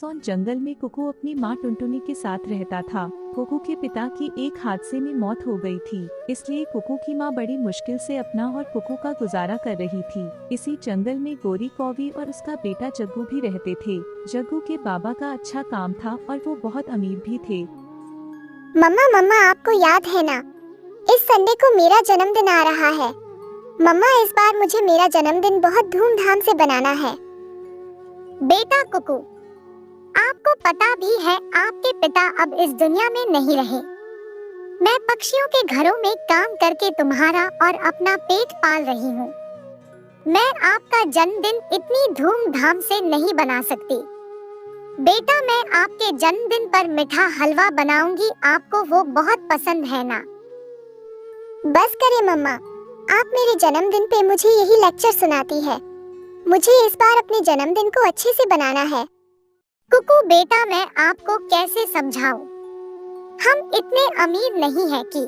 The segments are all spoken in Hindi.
अमेज़न जंगल में कुकू अपनी माँ टुनटुनी के साथ रहता था। कुकू के पिता की एक हादसे में मौत हो गई थी, इसलिए कुकू की माँ बड़ी मुश्किल से अपना और कुकू का गुजारा कर रही थी। इसी जंगल में गोरी कौवी और उसका बेटा जग्गू भी रहते थे। जग्गू के बाबा का अच्छा काम था और वो बहुत अमीर भी थे। मम्मा मम्मा आपको याद है ना, इस संडे को मेरा जन्मदिन आ रहा है। मम्मा इस बार मुझे मेरा जन्मदिन बहुत धूमधाम से बनाना है। बेटा कुकू, आपको पता भी है आपके पिता अब इस दुनिया में नहीं रहे। मैं पक्षियों के घरों में काम करके तुम्हारा और अपना पेट पाल रही हूँ। मैं आपका जन्मदिन इतनी धूमधाम से नहीं बना सकती। बेटा मैं आपके जन्मदिन पर मीठा हलवा बनाऊंगी, आपको वो बहुत पसंद है ना? बस करे मम्मा, आप मेरे जन्मदिन पे मुझे यही लेक्चर सुनाती है। मुझे इस बार अपने जन्मदिन को अच्छे से बनाना है। कुकू बेटा मैं आपको कैसे समझाऊं? हम इतने अमीर नहीं हैं कि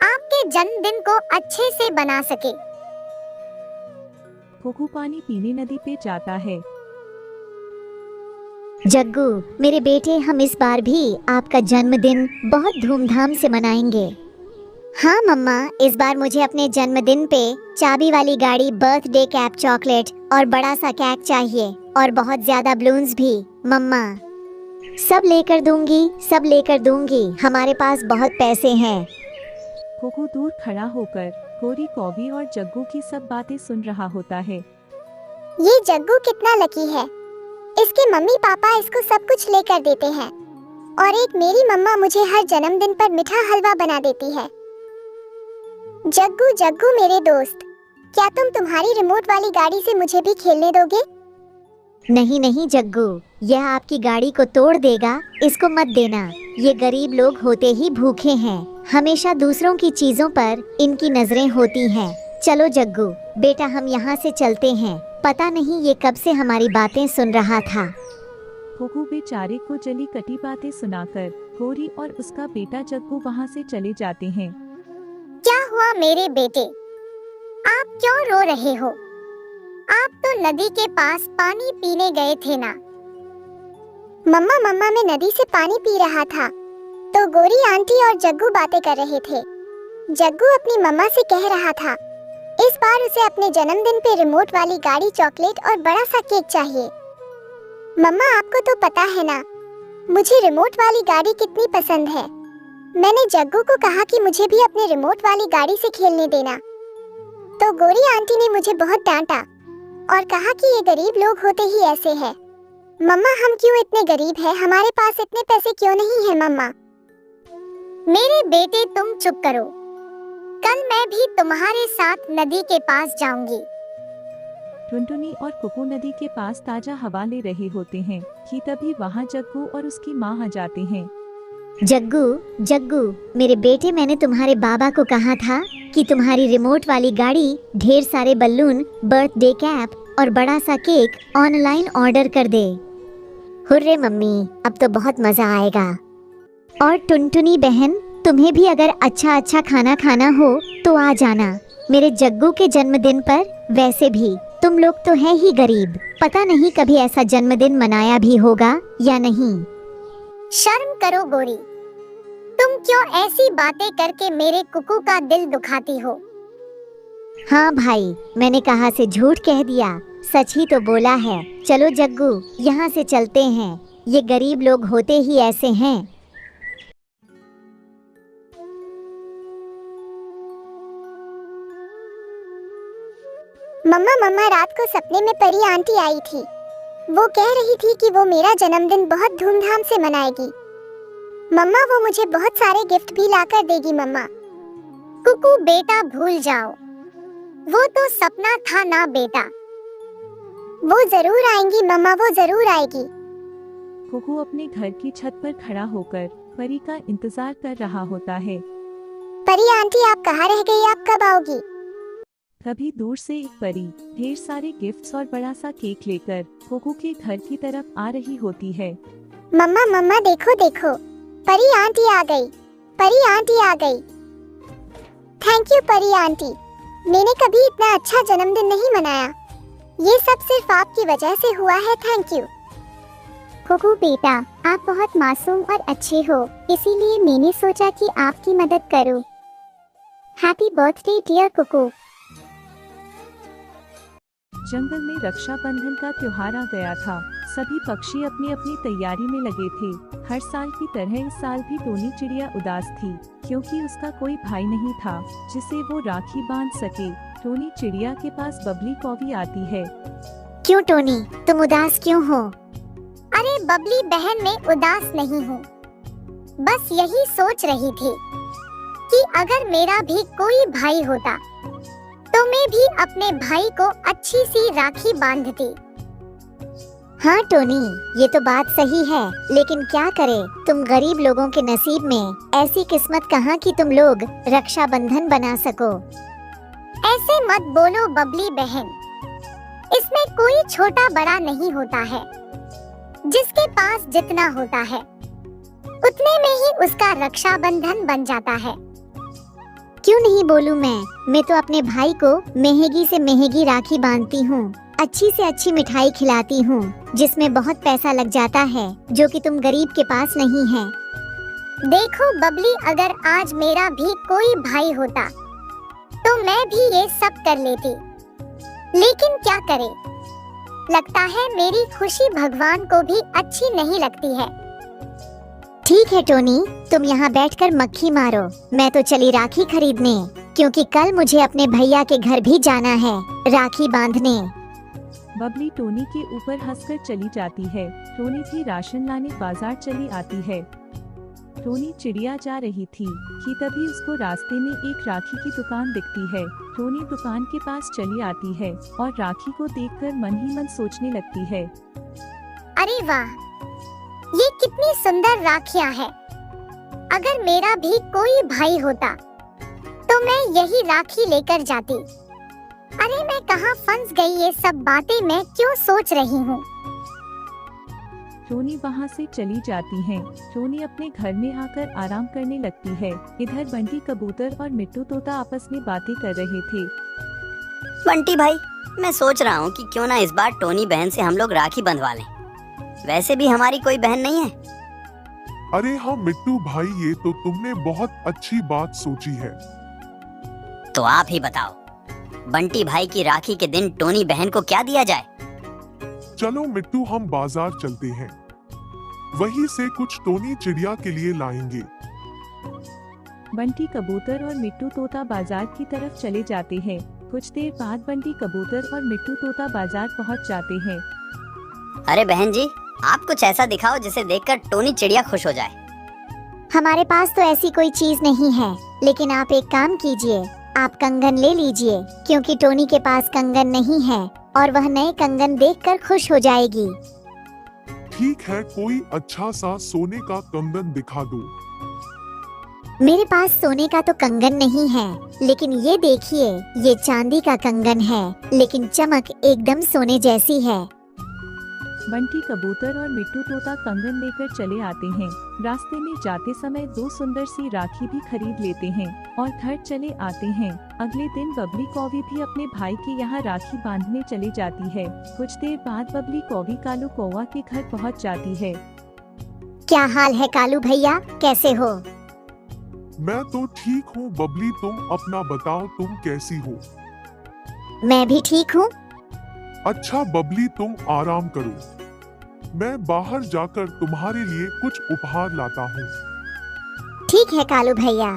आपके जन्मदिन को अच्छे से बना सके। कुकू पानी पीने नदी पे जाता है। जग्गू मेरे बेटे, हम इस बार भी आपका जन्मदिन बहुत धूमधाम से मनाएंगे। हाँ मम्मा, इस बार मुझे अपने जन्मदिन पे चाबी वाली गाड़ी, बर्थडे कैप, चॉकलेट और बड़ा सा केक चाहिए और बहुत ज्यादा बलून्स भी। मम्मा सब लेकर दूंगी, सब लेकर दूंगी, हमारे पास बहुत पैसे हैं। कुकू दूर खड़ा होकर गोरी कौवी और जग्गू की सब बातें सुन रहा होता है। ये जग्गू कितना लकी है, इसके मम्मी पापा इसको सब कुछ लेकर देते हैं और एक मेरी मम्मा मुझे हर जन्मदिन पर मीठा हलवा बना देती है। जग्गू जग्गू मेरे दोस्त, क्या तुम तुम्हारी रिमोट वाली गाड़ी से मुझे भी खेलने दोगे? नहीं नहीं जग्गू, यह आपकी गाड़ी को तोड़ देगा, इसको मत देना। ये गरीब लोग होते ही भूखे हैं, हमेशा दूसरों की चीजों पर इनकी नजरें होती हैं। चलो जग्गू बेटा, हम यहाँ से चलते हैं। पता नहीं ये कब से हमारी बातें सुन रहा था। कुकू बेचारे को जली कटी बातें सुनाकर गोरी और उसका बेटा जग्गू वहाँ से चले जाते हैं। क्या हुआ मेरे बेटे, आप क्यों रो रहे हो? आप तो नदी के पास पानी पीने गए थे ना? मम्मा मम्मा मैं नदी से पानी पी रहा था तो गोरी आंटी और जग्गू बातें कर रहे थे। जग्गू अपनी मम्मा से कह रहा था इस बार उसे अपने जन्मदिन पे रिमोट वाली गाड़ी, चॉकलेट और बड़ा सा केक चाहिए। मम्मा आपको तो पता है ना, मुझे रिमोट वाली गाड़ी कितनी पसंद है। मैंने जग्गू को कहा कि मुझे भी अपने रिमोट वाली गाड़ी से खेलने देना, तो गोरी आंटी ने मुझे बहुत डांटा और कहा कि ये गरीब लोग होते ही ऐसे हैं। मम्मा हम क्यों इतने गरीब हैं, हमारे पास इतने पैसे क्यों नहीं है? मम्मा मेरे बेटे तुम चुप करो, कल मैं भी तुम्हारे साथ नदी के पास जाऊंगी। टुनटुनी और कुकू नदी के पास ताजा हवा ले रहे होते हैं कि तभी वहाँ जग्गू और उसकी माँ आ जाते हैं। जग्गू जग्गू मेरे बेटे, मैंने तुम्हारे बाबा को कहा था कि तुम्हारी रिमोट वाली गाड़ी, ढेर सारे बलून, बर्थडे कैप और बड़ा सा केक ऑनलाइन ऑर्डर कर दे। हुर्रे मम्मी, अब तो बहुत मजा आएगा। और टुनटुनी बहन, तुम्हें भी अगर अच्छा अच्छा खाना खाना हो तो आ जाना मेरे जग्गू के जन्मदिन पर। वैसे भी तुम लोग तो हैं ही गरीब, पता नहीं कभी ऐसा जन्मदिन मनाया भी होगा या नहीं। शर्म करो गोरी, तुम क्यों ऐसी बातें करके मेरे कुकू का दिल दुखाती हो? हाँ भाई, मैंने कहा से झूठ कह दिया, सच ही तो बोला है। चलो जग्गू यहाँ से चलते हैं, ये गरीब लोग होते ही ऐसे हैं। मम्मा मम्मा रात को सपने में परी आंटी आई थी। वो कह रही थी कि वो मेरा जन्मदिन बहुत धूमधाम से मनाएगी। मम्मा वो मुझे बहुत सारे गिफ्ट भी लाकर देगी। मम्मा कुकू बेटा भूल जाओ, वो तो सपना था ना बेटा। वो जरूर आएंगी मम्मा, वो जरूर आएगी। कुकू अपने घर की छत पर खड़ा होकर परी का इंतजार कर रहा होता है। परी आंटी आप कहाँ रह गई, आप कब आओगी? तभी दूर से एक परी ढेर सारे गिफ्ट्स और बड़ा सा केक लेकर कुकू के घर की तरफ आ रही होती है। मम्मा मम्मा देखो देखो, परी आंटी आ गई, परी आंटी आ गई। थैंक यू परी आंटी, मैंने कभी इतना अच्छा जन्मदिन नहीं मनाया, ये सब सिर्फ आपकी वजह से हुआ है, थैंक यू। कुकू बेटा, आप बहुत मासूम और अच्छे हो, इसीलिए मैंने सोचा कि आपकी मदद करूं। Happy birthday dear Kuku. जंगल में रक्षाबंधन का त्योहार आ गया था। सभी पक्षी अपनी अपनी तैयारी में लगे थे। हर साल की तरह इस साल भी टोनी चिड़िया उदास थी, क्योंकि उसका कोई भाई नहीं था जिसे वो राखी बांध सके। टोनी चिड़िया के पास बबली कौवी आती है। क्यों टोनी, तुम उदास क्यों हो? अरे बबली बहन, मैं उदास नहीं हूँ, बस यही सोच रही थी कि अगर मेरा भी कोई भाई होता तो मैं भी अपने भाई को अच्छी सी राखी बांधती। हाँ टोनी, ये तो बात सही है, लेकिन क्या करे, तुम गरीब लोगों के नसीब में ऐसी किस्मत कहाँ कि तुम लोग रक्षाबंधन बना सको। ऐसे मत बोलो बबली बहन, इसमें कोई छोटा बड़ा नहीं होता है। जिसके पास जितना होता है उतने में ही उसका रक्षाबंधन बन जाता है। क्यों नहीं बोलूं मैं तो अपने भाई को मेहंगी से मेहंगी राखी बांधती हूँ, अच्छी से अच्छी मिठाई खिलाती हूँ, जिसमें बहुत पैसा लग जाता है, जो कि तुम गरीब के पास नहीं है। देखो बबली, अगर आज मेरा भी कोई भाई होता तो मैं भी ये सब कर लेती, लेकिन क्या करे, लगता है मेरी खुशी भगवान को भी अच्छी नहीं लगती है। ठीक है टोनी, तुम यहाँ बैठकर मक्खी मारो, मैं तो चली राखी खरीदने, क्योंकि कल मुझे अपने भैया के घर भी जाना है राखी बांधने। बबली टोनी के ऊपर हंसकर चली जाती है। टोनी भी राशन लाने बाजार चली आती है। टोनी चिड़िया जा रही थी कि तभी उसको रास्ते में एक राखी की दुकान दिखती है। टोनी दुकान के पास चली आती है और राखी को देखकर मन ही मन सोचने लगती है, अरे वाह, ये कितनी सुंदर राखियां हैं। अगर मेरा भी कोई भाई होता तो मैं यही राखी लेकर जाती। अरे मैं कहाँ फंस गई, ये सब बातें मैं क्यों सोच रही हूँ। टोनी वहाँ से चली जाती है। टोनी अपने घर में आकर आराम करने लगती है। इधर बंटी कबूतर और मिट्टू तोता आपस में बातें कर रहे थे। बंटी भाई, मैं सोच रहा हूँ कि क्यों ना इस बार टोनी बहन से हम लोग राखी बंधवा लें। वैसे भी हमारी कोई बहन नहीं है। अरे हाँ मिट्टू भाई, ये तो तुमने बहुत अच्छी बात सोची है। तो आप ही बताओ, बंटी भाई की राखी के दिन टोनी बहन को क्या दिया जाए? चलो मिट्टू, हम बाजार चलते हैं, वहीं से कुछ टोनी चिड़िया के लिए लाएंगे। बंटी कबूतर और मिट्टू तोता बाजार की तरफ चले जाते हैं। कुछ देर बाद बंटी कबूतर और मिट्टू तोता बाजार पहुंच जाते हैं। अरे बहन जी, आप कुछ ऐसा दिखाओ जिसे देखकर टोनी चिड़िया खुश हो जाए। हमारे पास तो ऐसी कोई चीज नहीं है, लेकिन आप एक काम कीजिए, आप कंगन ले लीजिए, क्योंकि टोनी के पास कंगन नहीं है और वह नए कंगन देखकर खुश हो जाएगी। ठीक है, कोई अच्छा सा सोने का कंगन दिखा दो। मेरे पास सोने का तो कंगन नहीं है, लेकिन ये देखिए, ये चांदी का कंगन है, लेकिन चमक एकदम सोने जैसी है। बंटी कबूतर और मिट्टू तोता कंगन लेकर चले आते हैं। रास्ते में जाते समय दो सुंदर सी राखी भी खरीद लेते हैं और घर चले आते हैं। अगले दिन बबली कौवी भी अपने भाई के यहाँ राखी बांधने चली जाती है। कुछ देर बाद बबली कौवी कालू कौवा के घर पहुँच जाती है। क्या हाल है कालू भैया, कैसे हो? मैं तो ठीक हूँ बबली, तुम अपना बताओ, तुम कैसी हो? मैं भी ठीक हूँ। अच्छा बबली, तुम आराम करो, मैं बाहर जाकर तुम्हारे लिए कुछ उपहार लाता हूँ। ठीक है कालू भैया।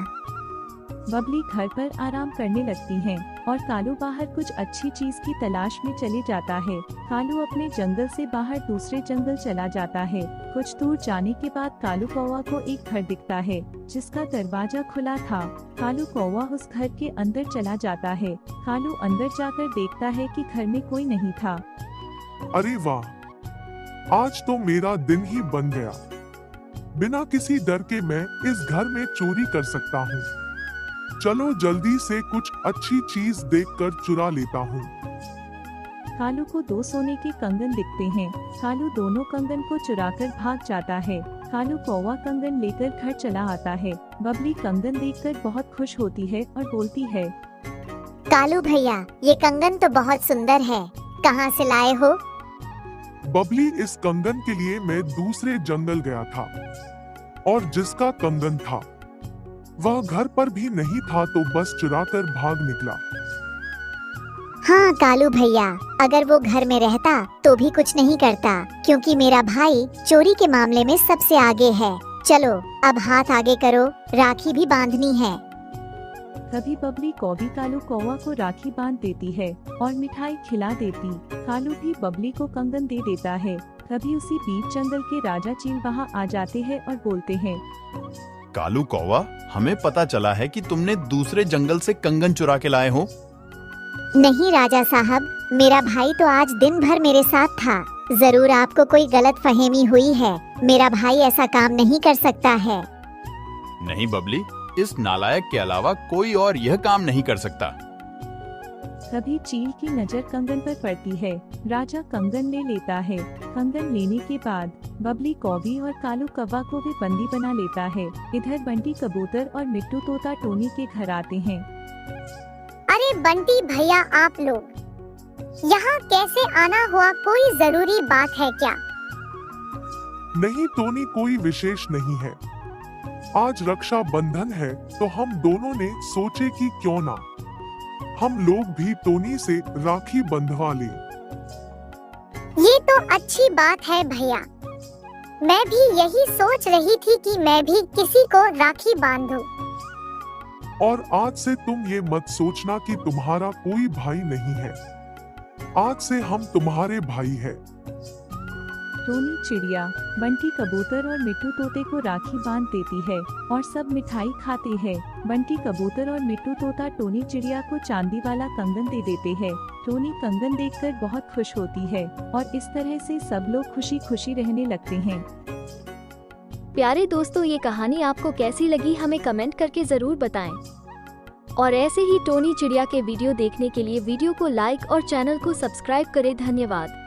बबली घर पर आराम करने लगती है और कालू बाहर कुछ अच्छी चीज की तलाश में चले जाता है। कालू अपने जंगल से बाहर दूसरे जंगल चला जाता है। कुछ दूर जाने के बाद कालू कौवा को एक घर दिखता है जिसका दरवाजा खुला था। कालू कौवा उस घर के अंदर चला जाता है। कालू अंदर जाकर देखता है कि घर में कोई नहीं था। अरे वाह, आज तो मेरा दिन ही बन गया। बिना किसी डर के मैं इस घर में चोरी कर सकता हूँ। चलो जल्दी से कुछ अच्छी चीज देखकर चुरा लेता हूँ। कालू को दो सोने के कंगन दिखते हैं। कालू दोनों कंगन को चुराकर भाग जाता है। कालू कौवा कंगन लेकर घर चला आता है। बबली कंगन देखकर बहुत खुश होती है और बोलती है, कालू भैया, ये कंगन तो बहुत सुंदर है, कहाँ से लाए हो? बबली, इस कंगन के लिए मैं दूसरे जंगल गया था और जिसका कंगन था वह घर पर भी नहीं था, तो बस चुराकर भाग निकला। हाँ कालू भैया, अगर वो घर में रहता तो भी कुछ नहीं करता, क्योंकि मेरा भाई चोरी के मामले में सबसे आगे है। चलो अब हाथ आगे करो, राखी भी बांधनी है। तभी बबली कौवी कालू कौवा को राखी बांध देती है और मिठाई खिला देती। कालू भी बबली को कंगन दे देता है। तभी उसी बीच जंगल के राजा चील वहाँ आ जाते हैं और बोलते हैं, कालू कौवा, हमें पता चला है कि तुमने दूसरे जंगल से कंगन चुरा के लाए हो। नहीं राजा साहब, मेरा भाई तो आज दिन भर मेरे साथ था। जरूर आपको कोई गलत फहमी हुई है। मेरा भाई ऐसा काम नहीं कर सकता है। नहीं बबली, इस नालायक के अलावा कोई और यह काम नहीं कर सकता। तभी चील की नजर कंगन पर पड़ती है। राजा कंगन ले लेता है। कंगन लेने के बाद बबली कौवी और कालू कौवा को भी बंदी बना लेता है। इधर बंटी कबूतर और मिट्टू तोता टोनी के घर आते हैं। अरे बंटी भैया, आप लोग यहाँ कैसे आना हुआ? कोई जरूरी बात है क्या? नहीं टोनी, कोई विशेष नहीं है। आज रक्षा बंधन है तो हम दोनों ने सोचे कि क्यों ना हम लोग भी टोनी से राखी बंधवा लें। ये तो अच्छी बात है भैया। मैं भी यही सोच रही थी कि मैं भी किसी को राखी बांधूं। और आज से तुम ये मत सोचना कि तुम्हारा कोई भाई नहीं है। आज से हम तुम्हारे भाई हैं। टोनी चिड़िया बंटी कबूतर और मिट्टू तोते को राखी बांध देती है और सब मिठाई खाते हैं। बंटी कबूतर और मिट्टू तोता टोनी चिड़िया को चांदी वाला कंगन दे देते हैं। टोनी कंगन देखकर बहुत खुश होती है और इस तरह से सब लोग खुशी खुशी रहने लगते हैं। प्यारे दोस्तों, ये कहानी आपको कैसी लगी हमें कमेंट करके जरूर बताएं। और ऐसे ही टोनी चिड़िया के वीडियो देखने के लिए वीडियो को लाइक और चैनल को सब्सक्राइब करें। धन्यवाद।